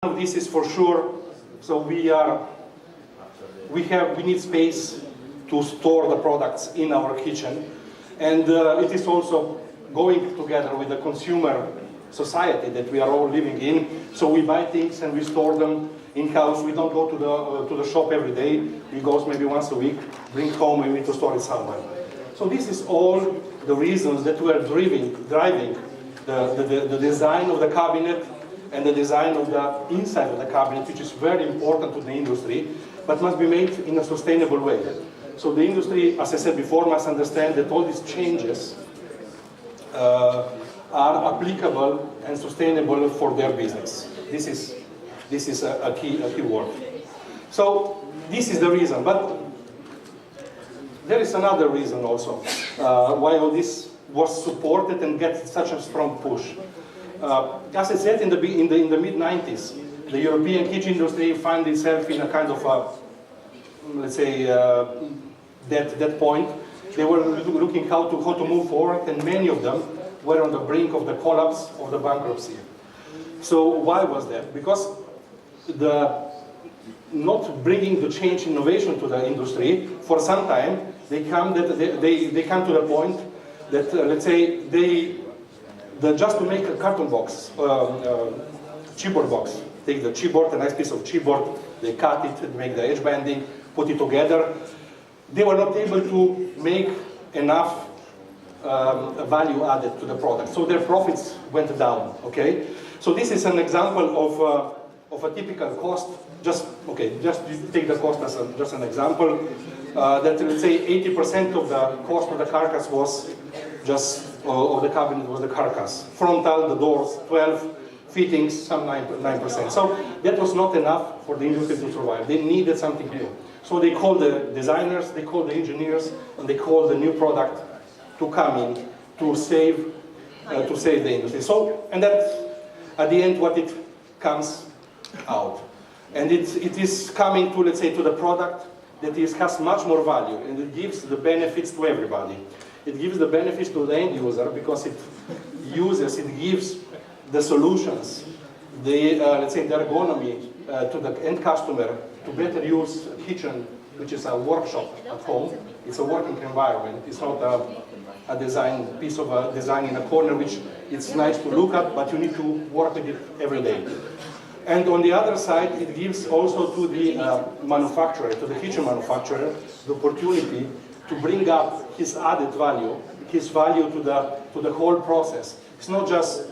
of this is for sure. So we need space to store the products in our kitchen, and it is also going together with the consumer society that we are all living in. So we buy things and we store them in-house. We don't go to the shop every day. We go maybe once a week, bring home, and we need to store it somewhere. So this is all the reasons that we are driving the design of the cabinet and the design of the inside of the cabinet, which is very important to the industry, but must be made in a sustainable way. So the industry, as I said before, must understand that all these changes are applicable and sustainable for their business. This is a key word. So this is the reason, but there is another reason also why all this was supported and get such a strong push. As I said, in the mid-90s, the European kitchen industry found itself in a kind of let's say, that point. They were looking how to move forward, and many of them were on the brink of the collapse of the bankruptcy. So why was that? Because not bringing the change innovation to the industry for some time, they come to the point that let's say just to make a carton box, chipboard box, take the chipboard, a nice piece of chipboard, they cut it, make the edge banding, put it together. They were not able to make enough value added to the product, so their profits went down. Okay, so this is an example of a typical cost. Just take the cost as just an example. That let's say 80% of the cost of the carcass was just of the cabinet was the carcass. Frontal, the doors, 12, fittings, some 9%. So that was not enough for the industry to survive. They needed something new. So they called the designers, they called the engineers, and they called the new product to come in to save the industry. So, and that's at the end what it comes out. And it is coming to, let's say, to the product that has much more value, and it gives the benefits to everybody. It gives the benefits to the end user because it gives the solutions, let's say the ergonomy to the end customer to better use kitchen, which is a workshop at home. It's a working environment. It's not a piece of design in a corner, which it's nice to look at, but you need to work with it every day. And on the other side, it gives also to the manufacturer, to the kitchen manufacturer, the opportunity to bring up his added value, his value to the whole process. It's not just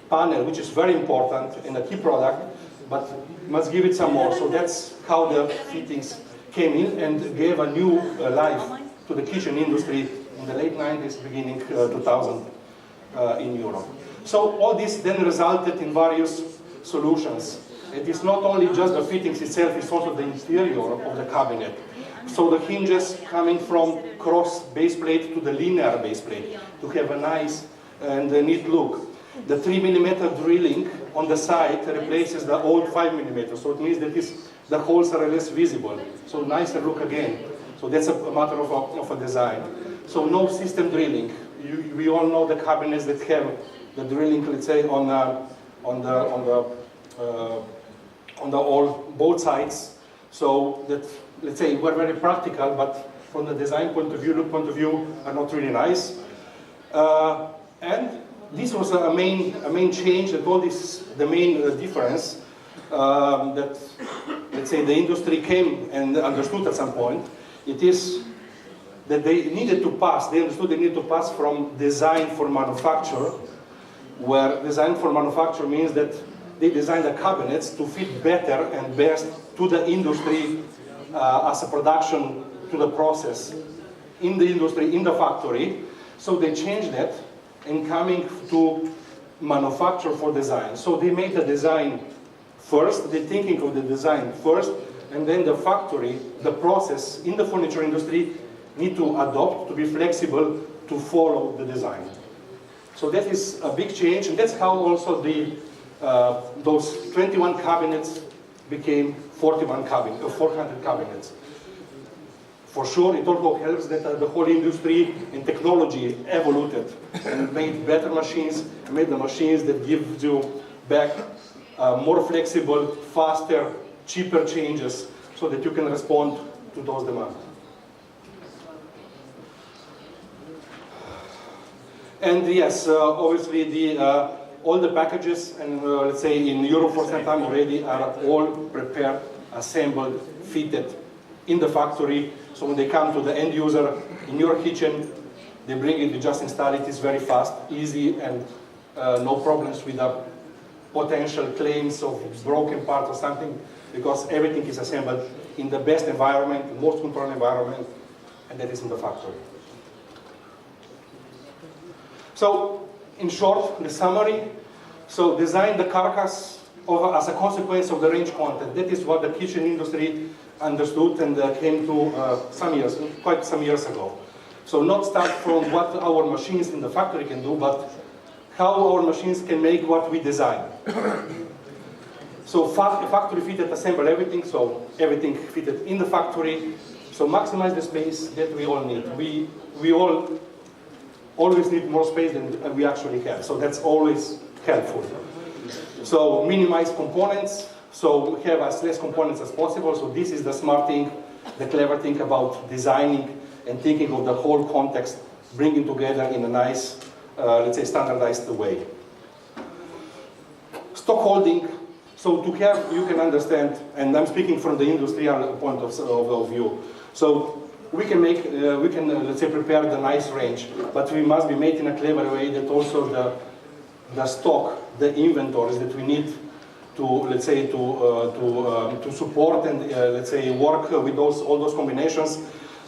panel, which is very important and a key product, but must give it some more. So that's how the fittings came in and gave a new life to the kitchen industry in the late 90s, beginning 2000 in Europe. So all this then resulted in various solutions. It is not only just the fittings itself, it's also the interior of the cabinet. So the hinges coming from cross base plate to the linear base plate to have a nice and a neat look. The 3mm drilling on the side replaces the old 5mm, so it means that the holes are less visible. So nicer look again. So that's a matter of a design. So no system drilling. We all know the cabinets that have the drilling, let's say, on both sides. So that, let's say, were very practical, but from the design point of view, look point of view, are not really nice. And this was a main change, and all this, the main difference that, let's say, the industry came and understood at some point. It is that they understood they needed to pass from design for manufacture, where design for manufacture means that they design the cabinets to fit better and best to the industry as a production, to the process in the industry, in the factory. So they changed that and coming to manufacture for design. So they made the design first, they're thinking of the design first, and then the factory, the process in the furniture industry need to adopt, to be flexible, to follow the design. So that is a big change, and that's how also those 21 cabinets became 400 cabinets. For sure, it also helps that the whole industry and technology evolved and made better machines, made the machines that give you back more flexible, faster, cheaper changes so that you can respond to those demands. And yes, obviously all the packages, and let's say in Europe for some time already, are all prepared, assembled, fitted in the factory. So when they come to the end user in your kitchen, they bring it, you just install it. It's very fast, easy, and no problems with the potential claims of broken part or something, because everything is assembled in the best environment, the most controlled environment, and that is in the factory. So, in short, the summary. So, design the carcass as a consequence of the range content. That is what the kitchen industry understood and came to quite some years ago. So, not start from what our machines in the factory can do, but how our machines can make what we design. So, factory fitted, assemble everything, so everything fitted in the factory. So, maximize the space that we all need. We all always need more space than we actually have, so that's always helpful. So minimize components, so have as less components as possible. So this is the smart thing, the clever thing about designing and thinking of the whole context, bringing together in a nice, let's say, standardized way. Stock holding, so to have, you can understand, and I'm speaking from the industrial point of view. So we can let's say, prepare the nice range, but we must be made in a clever way that also the stock, the inventories that we need to, let's say, to support and let's say work with all those combinations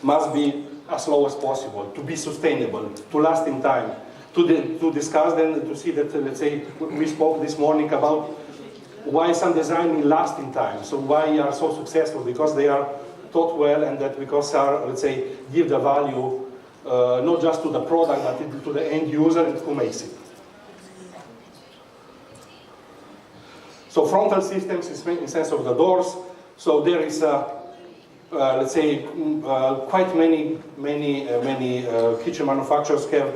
must be as low as possible, to be sustainable, to last in time, to discuss then, to see that, let's say, we spoke this morning about why some design lasts in time, so why they are so successful, because they are taught well, and that because are, let's say, give the value not just to the product, but to the end user and who makes it. So frontal systems in sense of the doors. So there is, let's say, quite many kitchen manufacturers have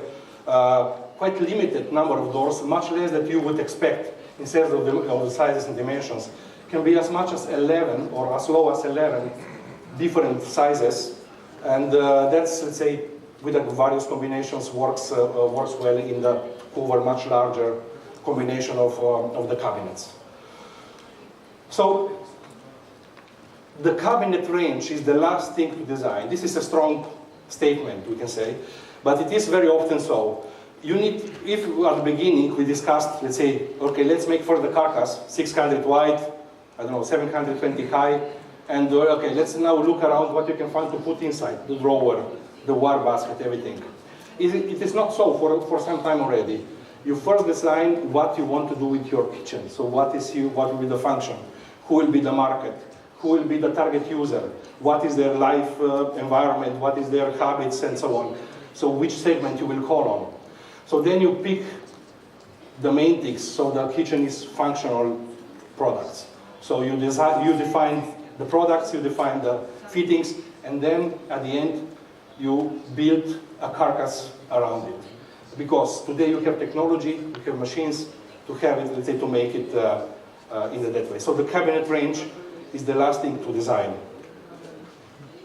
quite limited number of doors, much less that you would expect in terms of the sizes and dimensions. Can be as much as 11 or as low as 11 different sizes, and that's, let's say, with the various combinations works well in the over much larger combination of the cabinets. So the cabinet range is the last thing to design. This is a strong statement, we can say, but it is very often so. You need, if at the beginning we discussed, let's say, okay, let's make for the carcass 600 wide, I don't know, 720 high, and okay, let's now look around what you can find to put inside, the drawer, the wire basket, everything. It is not so for some time already. You first design what you want to do with your kitchen. So what will be the function? Who will be the market? Who will be the target user? What is their life environment? What is their habits and so on? So which segment you will call on? So then you pick the main things, so the kitchen is functional products. So you define the products, you define the fittings, and then at the end you build a carcass around it. Because today you have technology, you have machines to have it, let's say, to make it in that way. So the cabinet range is the last thing to design.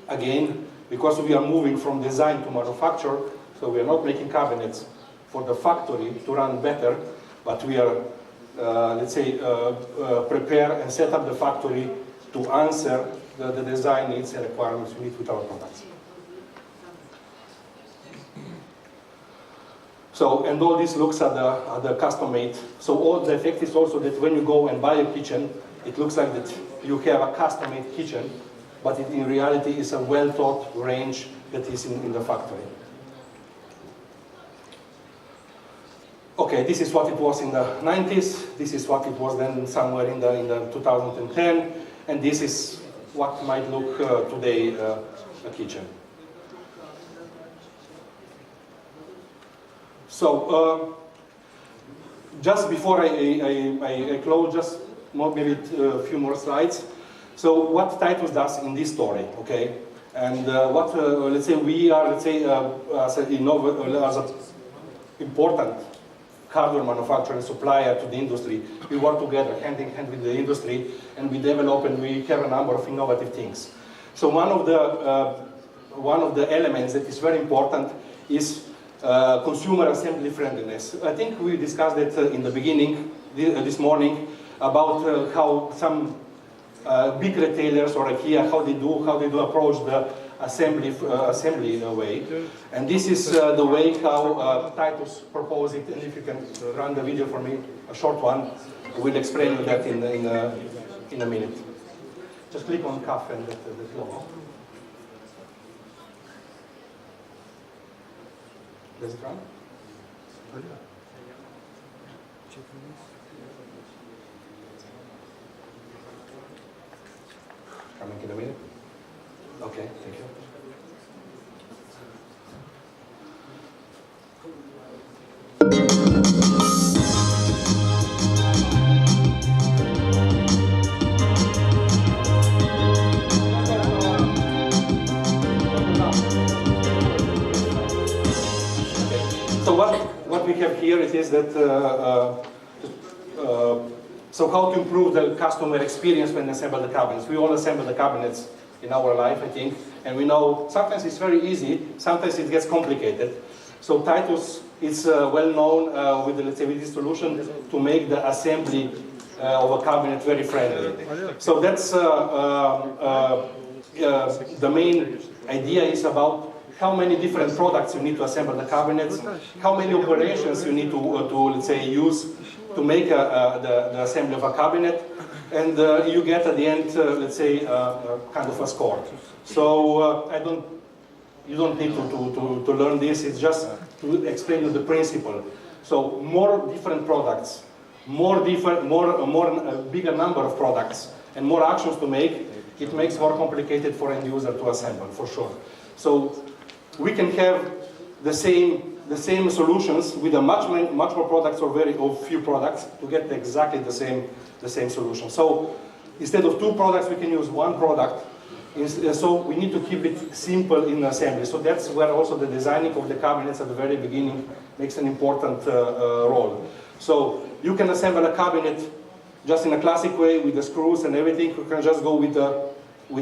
Again, because we are moving from design to manufacture, so we are not making cabinets for the factory to run better, but we are, let's say, prepare and set up the factory to answer the design needs and requirements we need with our products. So, and all this looks at the custom made. So all the effect is also that when you go and buy a kitchen, it looks like that you have a custom made kitchen, but it in reality is a well thought range that is in the factory. Okay, this is what it was in the 90s, this is what it was then somewhere in the 2010, and this is what might look today a kitchen. So, just before I close, just maybe a few more slides. So, what Titus does in this story, okay? And what, let's say, we are, let's say, as an important hardware manufacturer and supplier to the industry. We work together, hand in hand with the industry, and we develop and we have a number of innovative things. So one of the elements that is very important is consumer assembly friendliness. I think we discussed it in the beginning this morning about how some big retailers or IKEA, how they do approach the assembly in a way. And this is the way how Titus proposed it. And if you can run the video for me, a short one, we'll explain that in a minute. Just click on CAF and that logo. Does it run? Coming in a minute. Okay, thank you. So what we have here is that so how to improve the customer experience when they assemble the cabinets. We all assemble the cabinets in our life, I think, and we know sometimes it's very easy, sometimes it gets complicated. So Titus is well known with, let's say, with this solution to make the assembly of a cabinet very friendly. So that's the main idea is about how many different products you need to assemble the cabinets, how many operations you need to let's say, use to make the assembly of a cabinet, and you get at the end, let's say, kind of a score. So you don't need to learn this, it's just to explain you the principle. So more different products, bigger number of products, and more actions to make, it makes more complicated for end user to assemble, for sure. So we can have the same solutions with a much more products or few products to get exactly the same solution. So instead of 2 products, we can use 1 product. So we need to keep it simple in assembly. So that's where also the designing of the cabinets at the very beginning makes an important role. So you can assemble a cabinet just in a classic way with the screws and everything. You can just go with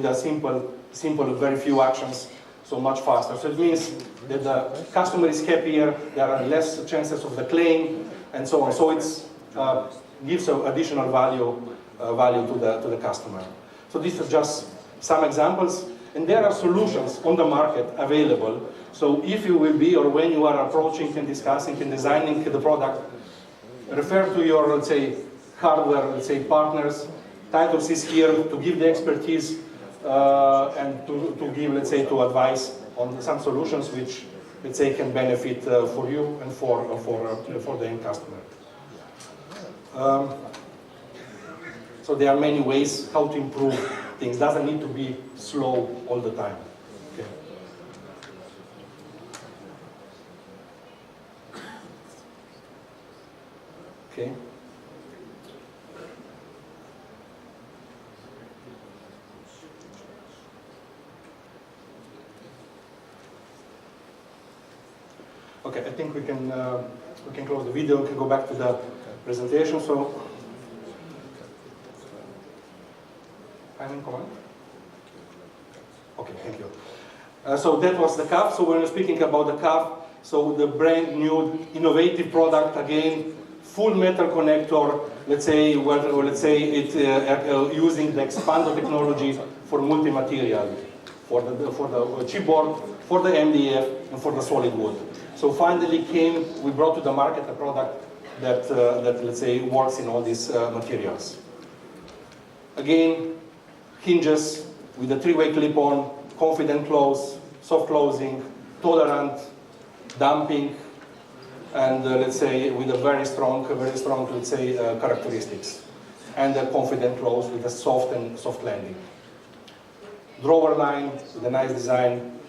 a simple, very few actions. So much faster. So it means that the customer is happier, there are less chances of the claim, and so on. So it gives additional value to the customer. So these are just some examples, and there are solutions on the market available. So if you will be, or when you are approaching and discussing and designing the product, refer to your, let's say, hardware, let's say, partners. Titus is here to give the expertise and to give, let's say, to advise on some solutions which, let's say, can benefit for you and for the end customer. So there are many ways how to improve things. Doesn't need to be slow all the time. Okay. Okay. Okay, I think we can close the video. We can go back to the presentation. So, I'm in command. Okay, thank you. So that was the CAF. So when we're speaking about the CAF, so the brand new innovative product again, full metal connector. Let's say it using the expander technology for multi-material, for the chipboard, for the MDF, and for the solid wood. So finally we brought to the market a product that let's say works in all these materials. Again, hinges with a 3-way clip-on, confident close, soft closing, tolerant, damping, and let's say with a very strong, let's say, characteristics, and a confident close with a soft landing. Drawer line with a nice design,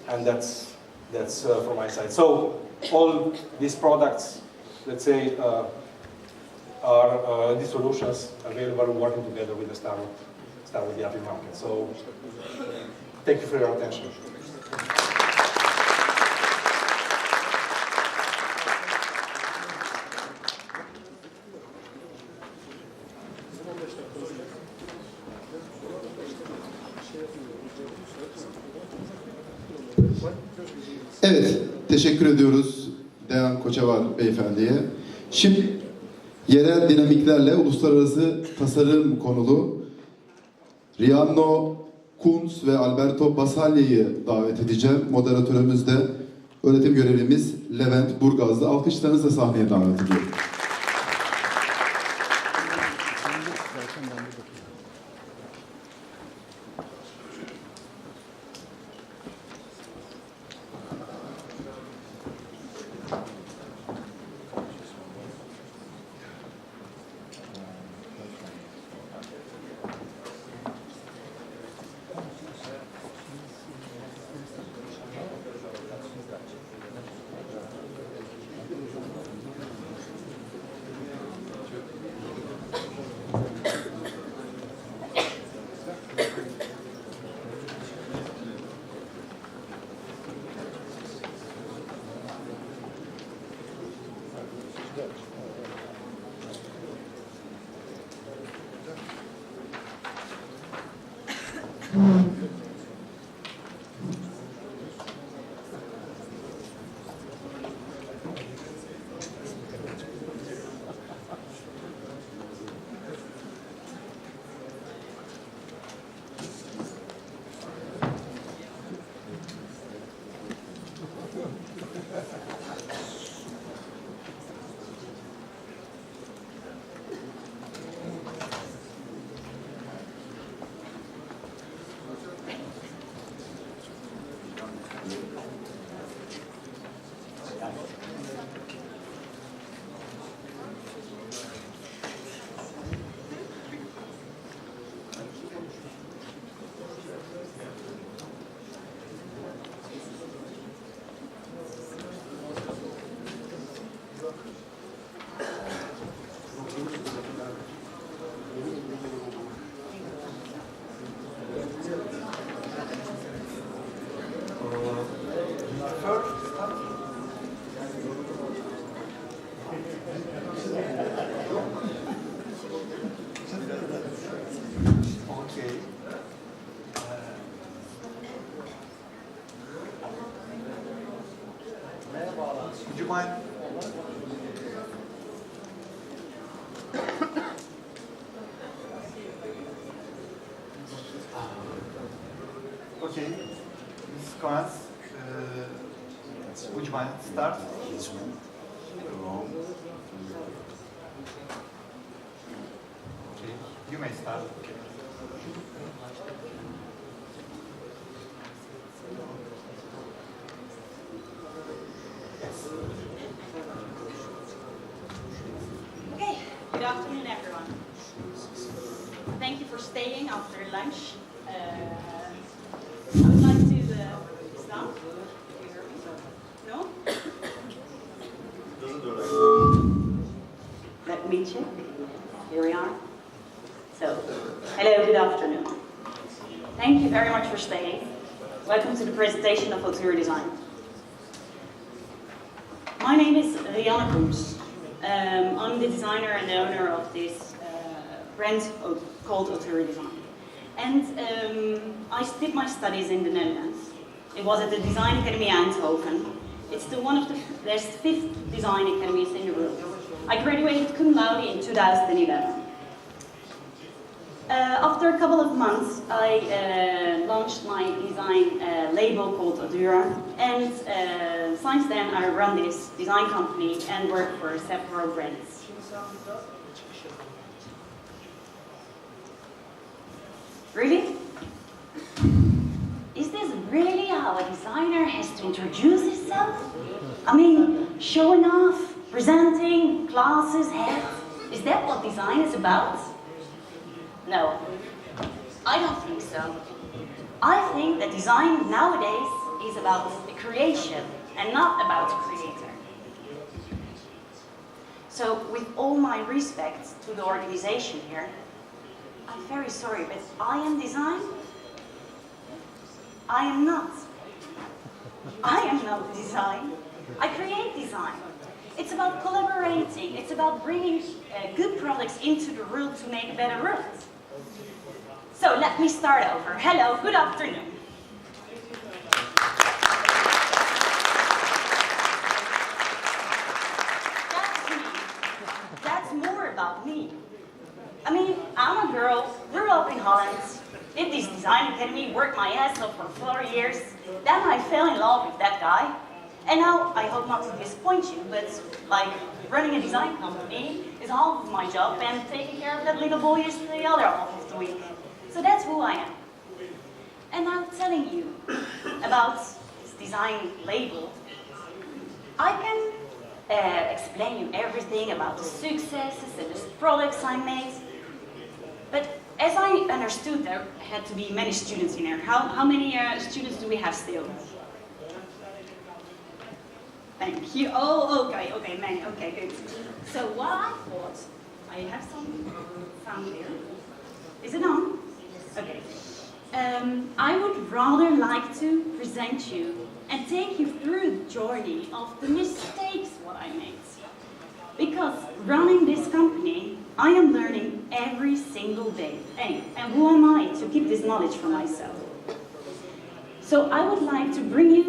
and that's from my side. So all these products, let's say, are these solutions available working together with the start with the aftermarket. So thank you for your attention. Evet, teşekkür ediyoruz Dejan Kocevar beyefendiye. Şimdi yerel dinamiklerle uluslararası tasarım konulu Rianno Kunz ve Alberto Basaglia'yı davet edeceğim. Moderatörümüz de öğretim görevlimiz Levent Burgaz'dı. Alkışlarınızla sahneye davet ediyorum. Would you mind? Okay, Ms. Coens, would you mind start? This one, wrong. Okay, you may start. Okay, good afternoon everyone. Thank you for staying after lunch. I would like to start. No? Let me check. Here we are. So, hello, good afternoon. Thank you very much for staying. Welcome to the presentation of Auteur Design. My name is Rianne Koens. I'm the designer and the owner of this brand called Auteur Design. And I did my studies in the Netherlands. It was at the Design Academy Eindhoven. It's one of the best 5th design academies in the world. I graduated cum laude in 2011. After a couple of months, I launched my design label called Auteur, and since then I run this design company and work for several brands. Really? Is this really how a designer has to introduce himself? I mean, showing off, presenting, classes, heads. Is that what design is about? No, I don't think so. I think that design nowadays is about the creation and not about the creator. So with all my respect to the organization here, I'm very sorry, but I am design? I am not. I am not design. I create design. It's about collaborating. It's about bringing good products into the world to make a better world. So let me start over. Hello, good afternoon. up in Holland, did this design academy, worked my ass off for 4 years. Then I fell in love with that guy. And now, I hope not to disappoint you, but like running a design company is half of my job, and taking care of that little boy is the other half of the week. So that's who I am. And now telling you about this design label, I can explain you everything about the successes and the products I made. But as I understood, there had to be many students in here. How many students do we have still? Thank you. Oh, okay, many. Okay, good. So what I thought, I have some sound here. Is it on? Okay. I would rather like to present you and take you through the journey of the mistakes what I made. Because running this company, I am learning every single day. And who am I to keep this knowledge for myself? So I would like to bring you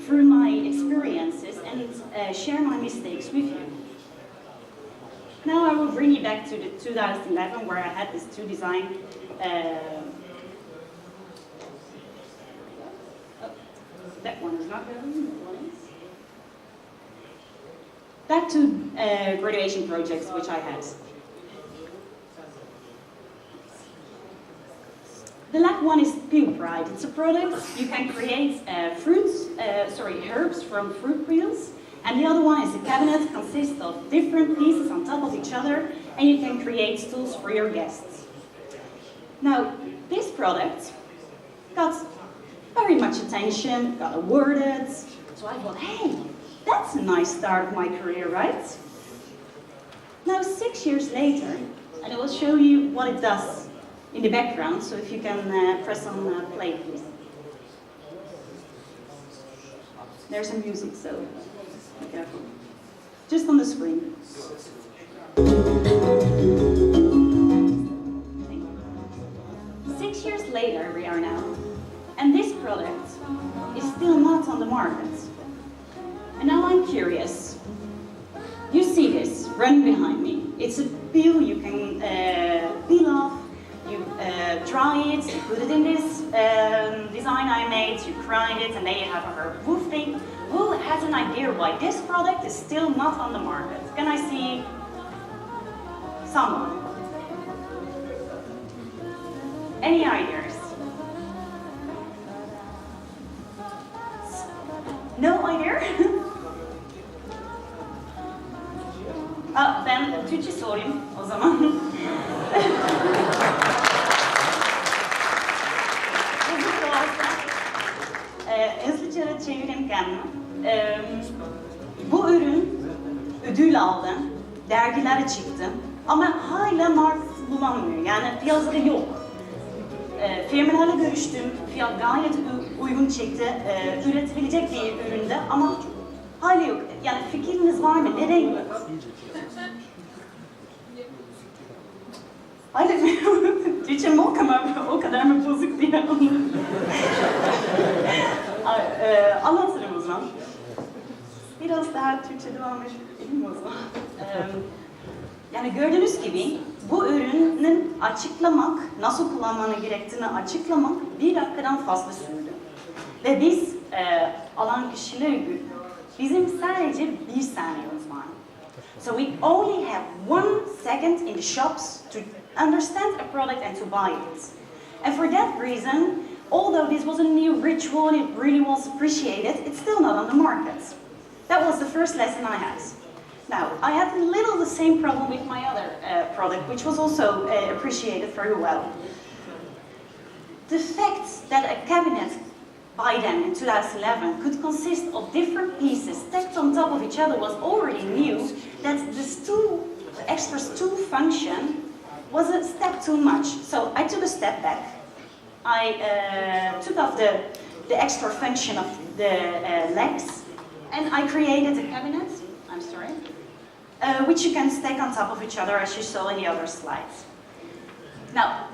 through my experiences and share my mistakes with you. Now I will bring you back to the 2011 where I had this two design that one is not going, that one is. Back to graduation projects which I had. The left one is Peel Pride. It's a product you can create herbs from fruit peels. And the other one is a cabinet consists of different pieces on top of each other, and you can create stools for your guests. Now, this product got very much attention, got awarded, so I thought, hey, that's a nice start of my career, right? Now, 6 years later, and I will show you what it does in the background, so if you can press on play, please. There's some music, so be careful. Just on the screen. Thank you. 6 years later, we are now, and this product is still not on the market. And now I'm curious. You see this running behind me. It's a peel you can peel off. You dry it, you put it in this design I made, you grind it, and then you have a herb woof thing. Who has an idea why this product is still not on the market? Can I see someone? Any ideas? No idea? Ben Türkçe sorayım o zaman. Hızlıca çevireyim kendimi. Bu ürün ödül aldı, dergilere çıktı ama hala markası bulamıyor, yani piyasada yok. Firmalarla görüştüm, fiyat gayet uygun çıktı, üretilecek bir üründe ama hala yok. Yani fikriniz var mı? Neden yok? Hayır, Türkçem o kadar mı bozuk diye anlatırım o zaman. Biraz daha Türkçe devam edelim o zaman. Yani gördüğünüz gibi bu ürünün açıklamak, nasıl kullanmanı gerektiğini açıklamak 1 dakikadan fazla sürdü. Ve biz alan kişiler bizim sadece 1 saniyemiz var. So we only have 1 second in the shops to understand a product and to buy it. And for that reason, although this was a new ritual and it really was appreciated, it's still not on the market. That was the first lesson I had. Now, I had a little the same problem with my other product, which was also appreciated very well. The fact that a cabinet by then in 2011 could consist of different pieces stacked on top of each other was already new, that the extra stool function was a step too much. So I took a step back. I took off the extra function of the legs, and I created a cabinet, I'm sorry, which you can stack on top of each other as you saw in the other slides. Now,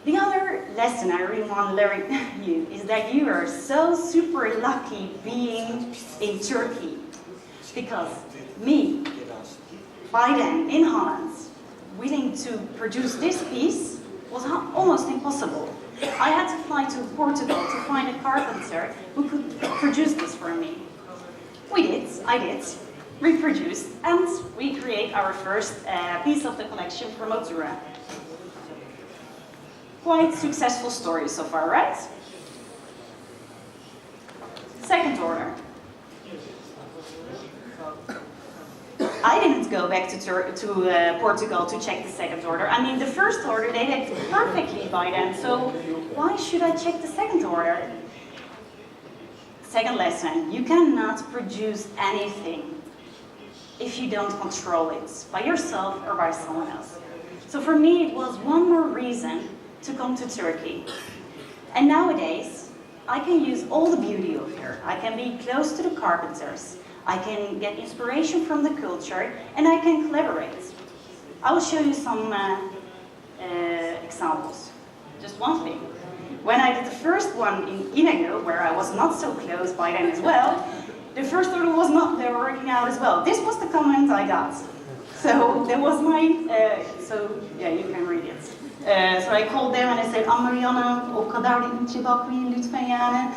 the other lesson I really want to learn you is that you are so super lucky being in Turkey. Because me, by then, in Holland, willing to produce this piece was almost impossible. I had to fly to Portugal to find a carpenter who could produce this for me. I did, reproduced, and we create our first piece of the collection from Kocevar. Quite successful story so far, right? Second order. I didn't go back to Portugal to check the second order. I mean, the first order they did perfectly by then, so why should I check the second order? Second lesson, you cannot produce anything if you don't control it by yourself or by someone else. So for me, it was one more reason to come to Turkey. And nowadays, I can use all the beauty of here. I can be close to the carpenters. I can get inspiration from the culture, and I can collaborate. I will show you some examples. Just one thing. When I did the first one in Inago, where I was not so close by then as well, the first order was not working out as well. This was the comment I got. So that was my, yeah, you can read it. So I called them and I said, Marianne, o kadar da ince bakmayın lütfen yani.